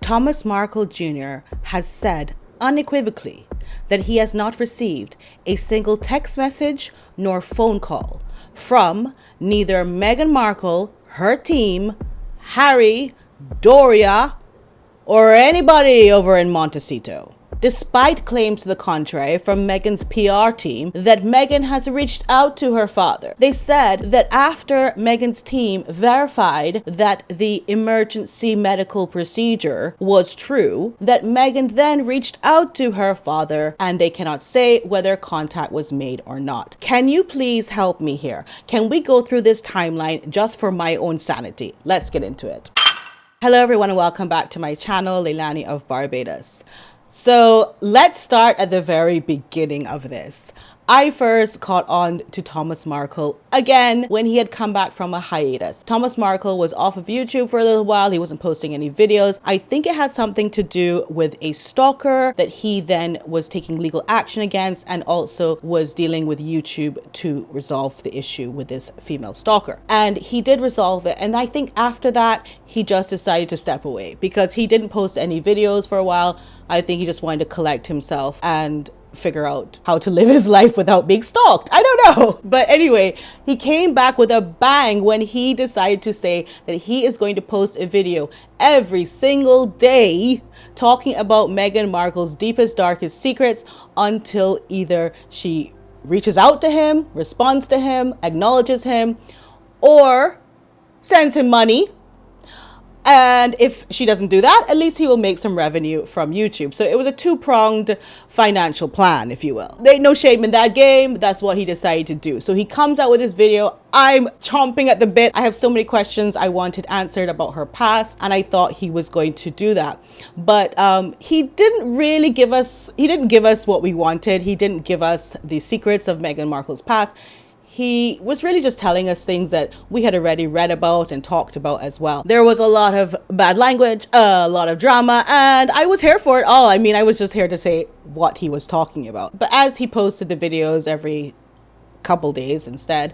Thomas Markle Jr. has said unequivocally that he has not received a single text message nor phone call from neither Meghan Markle, her team, Harry, Doria, or anybody over in Montecito. Despite claims to the contrary from Meghan's PR team that Meghan has reached out to her father. They said that after Meghan's team verified that the emergency medical procedure was true, that Meghan then reached out to her father, and they cannot say whether contact was made or not. Can you please help me here? Can we go through this timeline just for my own sanity? Let's get into it. Hello everyone and welcome back to my channel, Leilani of Barbados. So let's start at the very beginning of this. I first caught on to Thomas Markle again when he had come back from a hiatus. Thomas Markle was off of YouTube for a little while. He wasn't posting any videos. I think it had something to do with a stalker that he then was taking legal action against, and also was dealing with YouTube to resolve the issue with this female stalker. And he did resolve it. And I think after that, he just decided to step away because he didn't post any videos for a while. I think he just wanted to collect himself and figure out how to live his life without being stalked. I don't know. But anyway, he came back with a bang when he decided to say that he is going to post a video every single day talking about Meghan Markle's deepest, darkest secrets until either she reaches out to him, responds to him, acknowledges him, or sends him money. And if she doesn't do that, at least he will make some revenue from YouTube. So it was a two-pronged financial plan, if you will. There ain't no shame in that game. That's what he decided to do. So he comes out with this video. I'm chomping at the bit. I have so many questions I wanted answered about her past, and I thought he was going to do that. But he didn't really give us what we wanted. He didn't give us the secrets of Meghan Markle's past. He was really just telling us things that we had already read about and talked about as well. There was a lot of bad language, a lot of drama, and I was here for it all. I mean, I was just here to say what he was talking about. But as he posted the videos every couple days instead,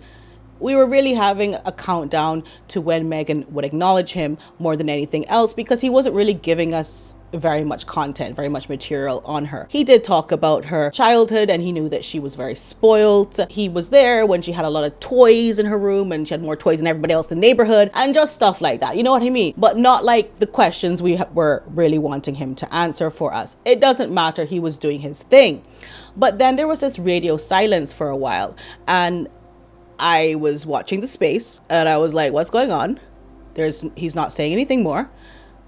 we were really having a countdown to when Meghan would acknowledge him more than anything else, because he wasn't really giving us very much content, very much material on her. He did talk about her childhood, and he knew that she was very spoiled. He was there when she had a lot of toys in her room, and she had more toys than everybody else in the neighborhood, and just stuff like that. You know what I mean? But not like the questions we were really wanting him to answer for us. It doesn't matter. He was doing his thing. But then there was this radio silence for a while, and I was watching the space and I was like, what's going on? He's not saying anything more.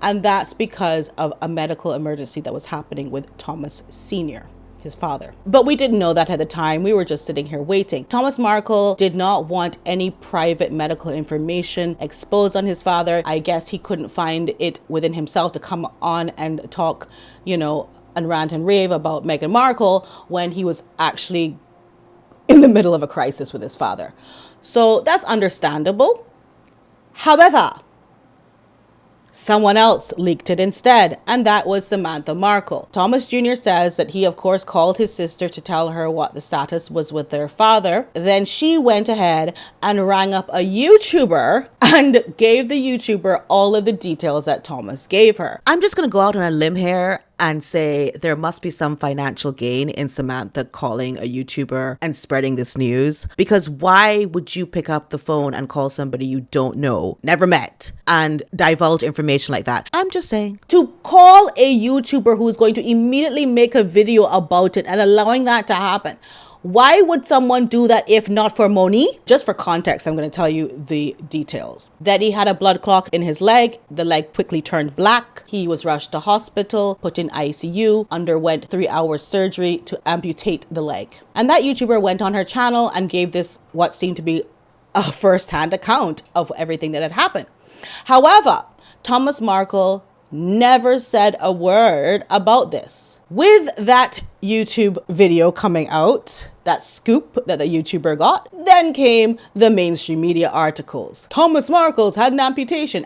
And that's because of a medical emergency that was happening with Thomas Sr., his father. But we didn't know that at the time. We were just sitting here waiting. Thomas Markle did not want any private medical information exposed on his father. I guess he couldn't find it within himself to come on and talk, and rant and rave about Meghan Markle when he was actually in the middle of a crisis with his father. So that's understandable. However, someone else leaked it instead, and that was Samantha Markle. Thomas Jr. says that he, of course, called his sister to tell her what the status was with their father. Then she went ahead and rang up a YouTuber and gave the YouTuber all of the details that Thomas gave her. I'm just going to go out on a limb here and say there must be some financial gain in Samantha calling a YouTuber and spreading this news. Because why would you pick up the phone and call somebody you don't know, never met, and divulge information like that? I'm just saying. To call a YouTuber who's going to immediately make a video about it and allowing that to happen, why would someone do that if not for money? Just for context, I'm going to tell you the details. That he had a blood clot in his leg. The leg quickly turned black. He was rushed to hospital, put in ICU, underwent 3-hour surgery to amputate the leg. And that YouTuber went on her channel and gave this what seemed to be a first-hand account of everything that had happened. However, Thomas Markle never said a word about this. With that YouTube video coming out, that scoop that the YouTuber got, then came the mainstream media articles. Thomas Markle's had an amputation.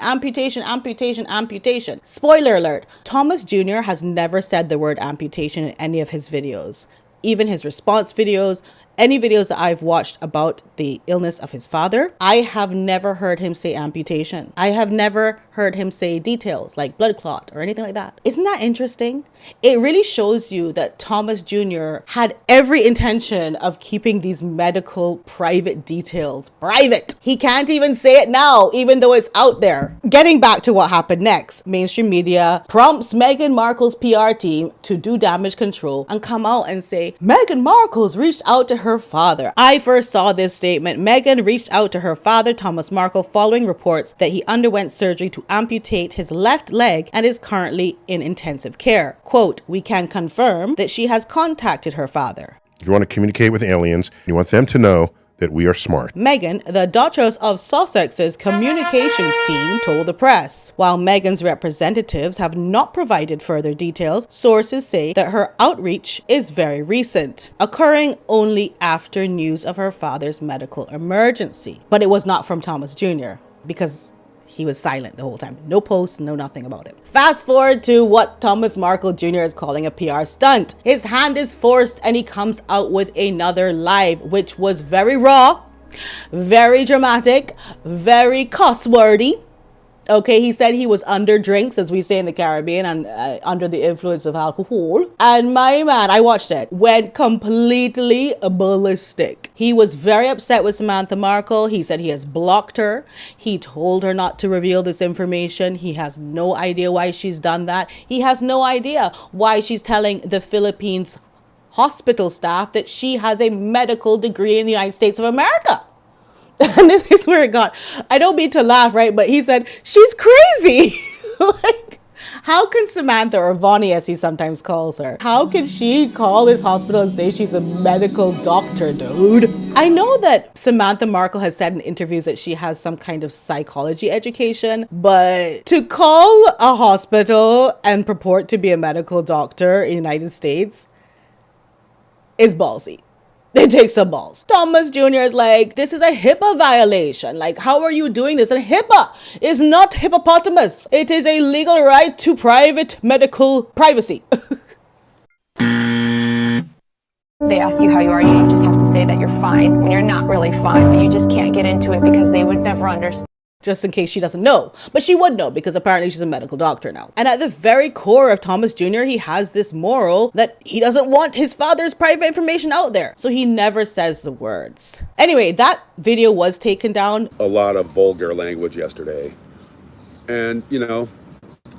Spoiler alert, Thomas Jr. has never said the word amputation in any of his videos. Even his response videos, any videos that I've watched about the illness of his father, I have never heard him say amputation. I have never heard him say details like blood clot or anything like that. Isn't that interesting? It really shows you that Thomas Jr. had every intention of keeping these medical private details private. He can't even say it now, even though it's out there. Getting back to what happened next, mainstream media prompts Meghan Markle's PR team to do damage control and come out and say, Meghan Markle's reached out to her father. I first saw this statement. Meghan reached out to her father, Thomas Markle, following reports that he underwent surgery to amputate his left leg and is currently in intensive care. Quote, we can confirm that she has contacted her father. You want to communicate with aliens. You want them to know that we are smart. Meghan, the Duchess of Sussex's communications team, told the press. While Meghan's representatives have not provided further details, sources say that her outreach is very recent, occurring only after news of her father's medical emergency. But it was not from Thomas Jr. because he was silent the whole time. No posts, no nothing about it. Fast forward to what Thomas Markle Jr. is calling a PR stunt. His hand is forced and he comes out with another live, which was very raw, very dramatic, very cuss-worthy. Okay, he said he was under drinks, as we say in the Caribbean, and under the influence of alcohol. And my man, I watched it, went completely ballistic. He was very upset with Samantha Markle. He said he has blocked her. He told her not to reveal this information. He has no idea why she's done that. He has no idea why she's telling the Philippines hospital staff that she has a medical degree in the United States of America. And this is where it got, I don't mean to laugh, right? But he said, she's crazy. Like, how can Samantha, or Vonnie as he sometimes calls her, how can she call this hospital and say she's a medical doctor, dude? I know that Samantha Markle has said in interviews that she has some kind of psychology education, but to call a hospital and purport to be a medical doctor in the United States is ballsy. It takes some balls. Thomas Jr. is like, this is a HIPAA violation. Like, how are you doing this? And HIPAA is not hippopotamus. It is a legal right to private medical privacy. They ask you how you are, you just have to say that you're fine when you're not really fine, but you just can't get into it because they would never understand. Just in case she doesn't know. But she would know because apparently she's a medical doctor now. And at the very core of Thomas Jr., he has this moral that he doesn't want his father's private information out there. So he never says the words. Anyway, that video was taken down. A lot of vulgar language yesterday. And, you know,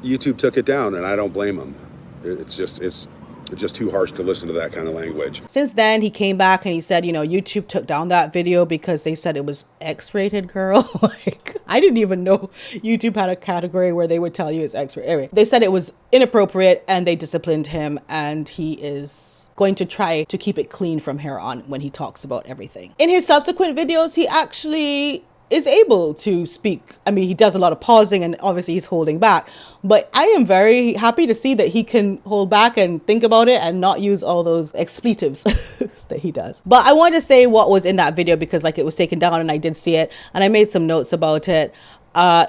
YouTube took it down and I don't blame them. It's just too harsh to listen to that kind of language. Since then, he came back and he said, you know, YouTube took down that video because they said it was X-rated, girl. Like, I didn't even know YouTube had a category where they would tell you it's X-rated. Anyway, they said it was inappropriate and they disciplined him, and he is going to try to keep it clean from here on when he talks about everything. In his subsequent videos, he actually is able to speak. I mean, he does a lot of pausing and obviously he's holding back, but I am very happy to see that he can hold back and think about it and not use all those expletives that he does. But I wanted to say what was in that video because like it was taken down and I did see it and I made some notes about it.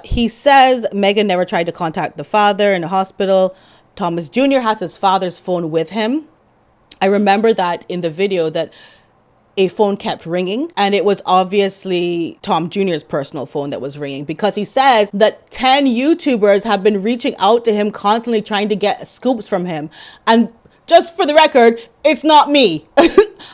He says Meghan never tried to contact the father in the hospital. Thomas Jr. has his father's phone with him. I remember that in the video that a phone kept ringing, and it was obviously Tom Jr.'s personal phone that was ringing because he says that 10 YouTubers have been reaching out to him constantly trying to get scoops from him. And just for the record, it's not me.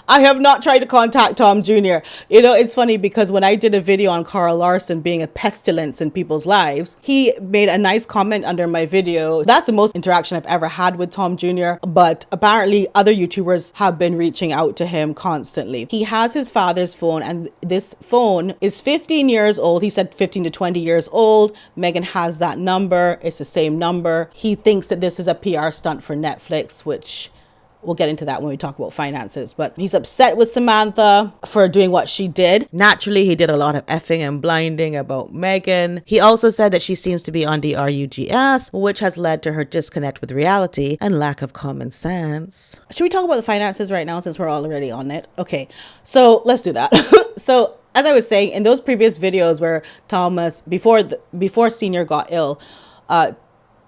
I have not tried to contact Tom Jr. You know, it's funny because when I did a video on Carl Larson being a pestilence in people's lives, he made a nice comment under my video. That's the most interaction I've ever had with Tom Jr. But apparently other YouTubers have been reaching out to him constantly. He has his father's phone, and this phone is 15 years old. He said 15 to 20 years old. Meghan has that number. It's the same number. He thinks that this is a PR stunt for Netflix, which we'll get into that when we talk about finances. But he's upset with Samantha for doing what she did. Naturally, he did a lot of effing and blinding about Meghan. He also said that she seems to be on the RUGS, which has led to her disconnect with reality and lack of common sense. Should we talk about the finances right now since we're already on it? Okay, so let's do that. So as I was saying, in those previous videos where Thomas, before Senior got ill,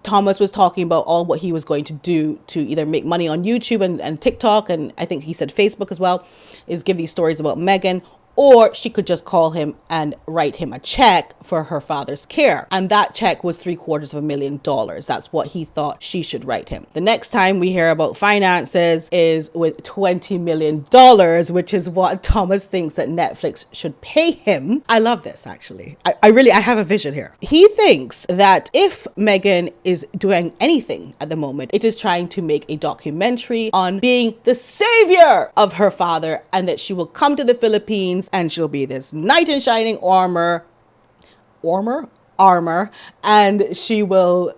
Thomas was talking about all what he was going to do to either make money on YouTube and TikTok, and I think he said Facebook as well, is give these stories about Meghan, or she could just call him and write him a check for her father's care. And that check was $750,000. That's what he thought she should write him. The next time we hear about finances is with $20 million, which is what Thomas thinks that Netflix should pay him. I love this, actually. I have a vision here. He thinks that if Meghan is doing anything at the moment, it is trying to make a documentary on being the savior of her father, and that she will come to the Philippines and she'll be this knight in shining armor, and she will,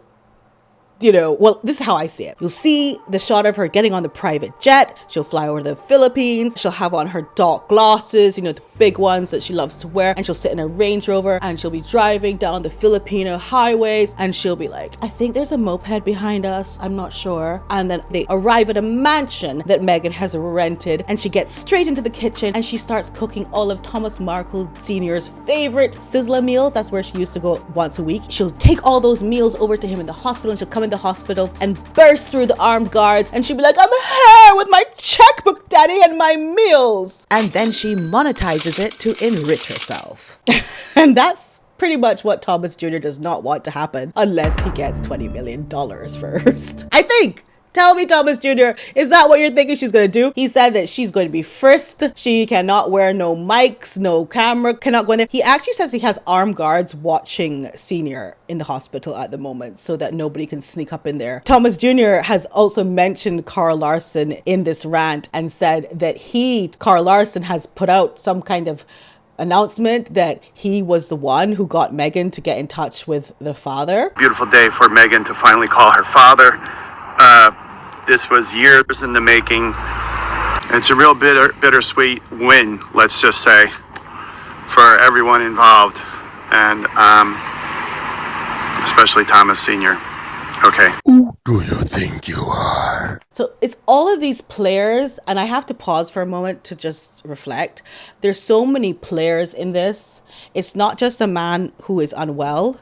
well, this is how I see it. You'll see the shot of her getting on the private jet. She'll fly over the Philippines. She'll have on her dark glasses, the big ones that she loves to wear. And she'll sit in a Range Rover and she'll be driving down the Filipino highways. And she'll be like, I think there's a moped behind us. I'm not sure. And then they arrive at a mansion that Meghan has rented. And she gets straight into the kitchen and she starts cooking all of Thomas Markle Sr.'s favorite sizzler meals. That's where she used to go once a week. She'll take all those meals over to him in the hospital, and she'll come in the hospital and burst through the armed guards, and she'd be like, I'm here with my checkbook, daddy, and my meals. And then she monetizes it to enrich herself. And that's pretty much what Thomas Jr. does not want to happen unless he gets $20 million first. I think. Tell me, Thomas Jr., is that what you're thinking she's going to do? He said that she's going to be frisked. She cannot wear no mics, no camera, cannot go in there. He actually says he has armed guards watching Senior in the hospital at the moment so that nobody can sneak up in there. Thomas Jr. has also mentioned Carl Larson in this rant and said that Carl Larson has put out some kind of announcement that he was the one who got Meghan to get in touch with the father. Beautiful day for Meghan to finally call her father. This was years in the making. It's a real bittersweet win, let's just say, for everyone involved, and especially Thomas Sr. Okay. Who do you think you are? So it's all of these players, and I have to pause for a moment to just reflect. There's so many players in this. It's not just a man who is unwell.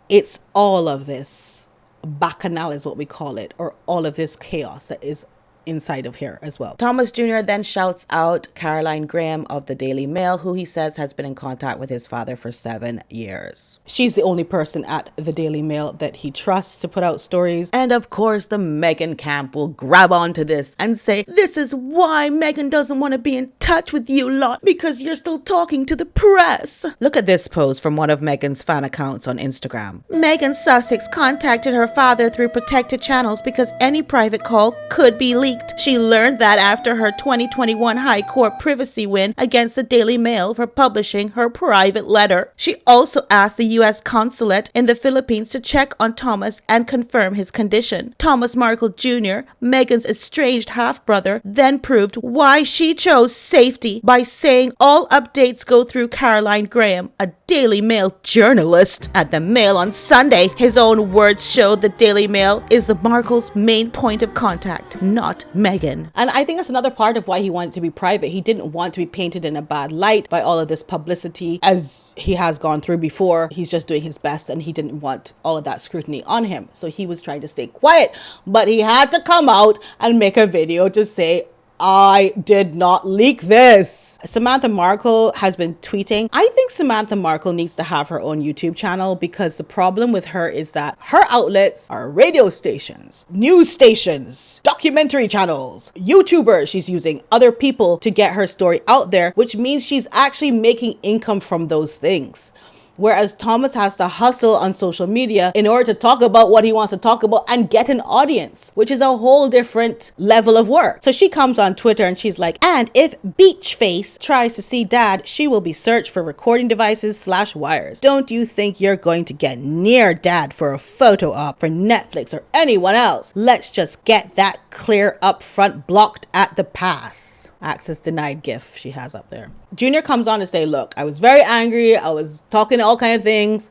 It's all of this bacchanal is what we call it, or all of this chaos that is inside of here as well. Thomas Jr. then shouts out Caroline Graham of the Daily Mail, who he says has been in contact with his father for 7 years. She's the only person at the Daily Mail that he trusts to put out stories. And of course, the Meghan camp will grab onto this and say, this is why Meghan doesn't want to be in touch with you lot, because you're still talking to the press. Look at this post from one of Meghan's fan accounts on Instagram. Meghan Sussex contacted her father through protected channels because any private call could be leaked. She learned that after her 2021 High Court privacy win against the Daily Mail for publishing her private letter. She also asked the U.S. consulate in the Philippines to check on Thomas and confirm his condition. Thomas Markle Jr., Meghan's estranged half-brother, then proved why she chose safety by saying all updates go through Caroline Graham, a Daily Mail journalist. At the Mail on Sunday, his own words show the Daily Mail is the Markle's main point of contact, not Meghan. And I think that's another part of why he wanted to be private. He didn't want to be painted in a bad light by all of this publicity, as he has gone through before. He's just doing his best, and he didn't want all of that scrutiny on him. So he was trying to stay quiet, but he had to come out and make a video to say, I did not leak this. Samantha Markle has been tweeting. I think Samantha Markle needs to have her own YouTube channel, because the problem with her is that her outlets are radio stations, news stations, documentary channels, YouTubers. She's using other people to get her story out there, which means she's actually making income from those things. Whereas Thomas has to hustle on social media in order to talk about what he wants to talk about and get an audience, which is a whole different level of work. So she comes on Twitter and she's like, and if Beachface tries to see dad, she will be searched for recording devices / wires. Don't you think you're going to get near dad for a photo op for Netflix or anyone else? Let's just get that clear up front, blocked at the pass. Access denied gif she has up there. Junior comes on to say, look, I was very angry. I was talking all kind of things.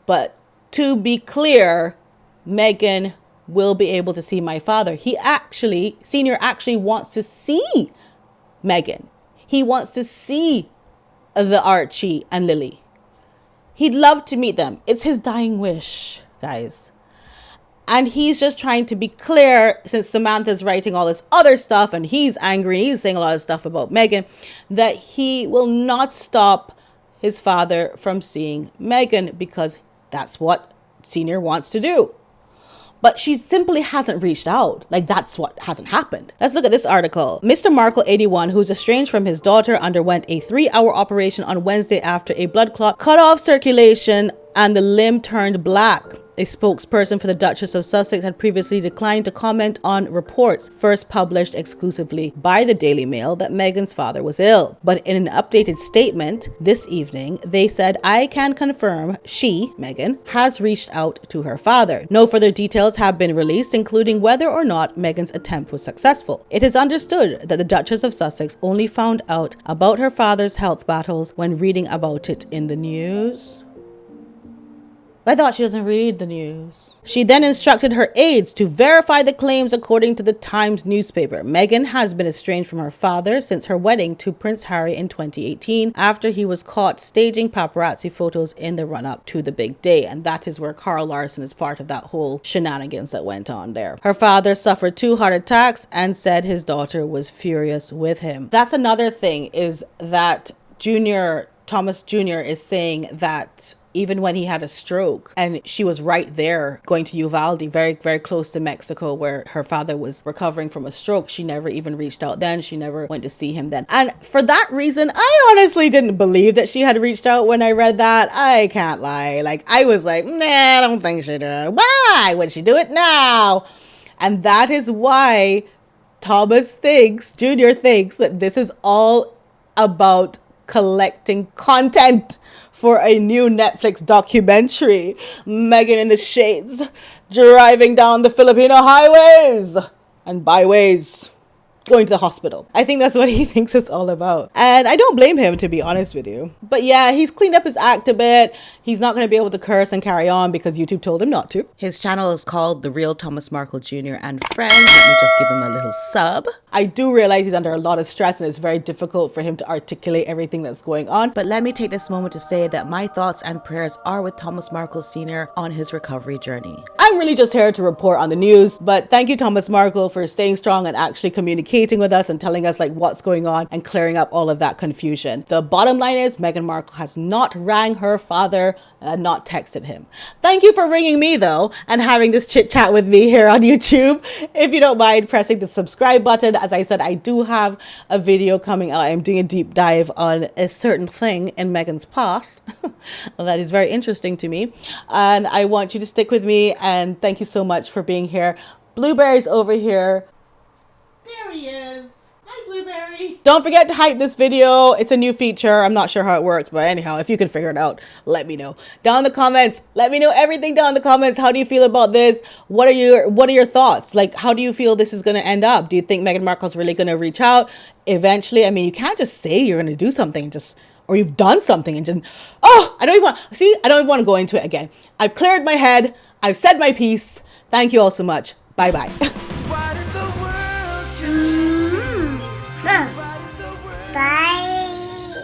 But to be clear, Meghan will be able to see my father. Senior actually wants to see Meghan. He wants to see the Archie and Lily. He'd love to meet them. It's his dying wish, guys. And he's just trying to be clear, since Samantha's writing all this other stuff and he's angry and he's saying a lot of stuff about Meghan, that he will not stop his father from seeing Meghan because that's what Senior wants to do. But she simply hasn't reached out. Like, that's what hasn't happened. Let's look at this article. Mr. Markle, 81, who's estranged from his daughter, underwent a 3-hour operation on Wednesday after a blood clot cut off circulation and the limb turned black. A spokesperson for the Duchess of Sussex had previously declined to comment on reports first published exclusively by the Daily Mail that Meghan's father was ill. But in an updated statement this evening, they said, "I can confirm she, Meghan, has reached out to her father. No further details have been released, including whether or not Meghan's attempt was successful. It is understood that the Duchess of Sussex only found out about her father's health battles when reading about it in the news." I thought she doesn't read the news. She then instructed her aides to verify the claims according to the Times newspaper. Meghan has been estranged from her father since her wedding to Prince Harry in 2018 after he was caught staging paparazzi photos in the run-up to the big day. And that is where Carl Larson is part of that whole shenanigans that went on there. Her father suffered 2 heart attacks and said his daughter was furious with him. That's another thing, is that Thomas Jr. is saying that even when he had a stroke, and she was right there going to Uvalde, very, very close to Mexico, where her father was recovering from a stroke, she never even reached out then. She never went to see him then. And for that reason, I honestly didn't believe that she had reached out when I read that. I can't lie. Like, I was like, nah, I don't think she did. Why would she do it now? And that is why Thomas Jr. thinks that this is all about collecting content for a new Netflix documentary. Meghan in the shades, driving down the Filipino highways and byways, going to the hospital. I think that's what he thinks it's all about. And I don't blame him, to be honest with you. But yeah, he's cleaned up his act a bit. He's not going to be able to curse and carry on because YouTube told him not to. His channel is called The Real Thomas Markle Jr. and Friends. Let me just give him a little sub. I do realize he's under a lot of stress and it's very difficult for him to articulate everything that's going on. But let me take this moment to say that my thoughts and prayers are with Thomas Markle Sr. on his recovery journey. I'm really just here to report on the news, but thank you, Thomas Markle, for staying strong and actually communicating with us and telling us like what's going on and clearing up all of that confusion. The bottom line is Meghan Markle has not rang her father and not texted him. Thank you for ringing me though and having this chit chat with me here on YouTube. If you don't mind pressing the subscribe button, as I said, I do have a video coming out. I'm doing a deep dive on a certain thing in Meghan's past that is very interesting to me, and I want you to stick with me. And thank you so much for being here. Blueberry's over here. There he is. Hi, Blueberry. Don't forget to hype this video. It's a new feature. I'm not sure how it works, but anyhow, if you can figure it out, let me know down in the comments. Let me know everything down in the comments. How do you feel about this? What are your thoughts? Like, how do you feel this is going to end up? Do you think Meghan Markle's really going to reach out eventually? I mean, you can't just say you're going to do something and just, or you've done something and just, I don't even want to go into it again. I've cleared my head. I've said my piece. Thank you all so much. Bye-bye.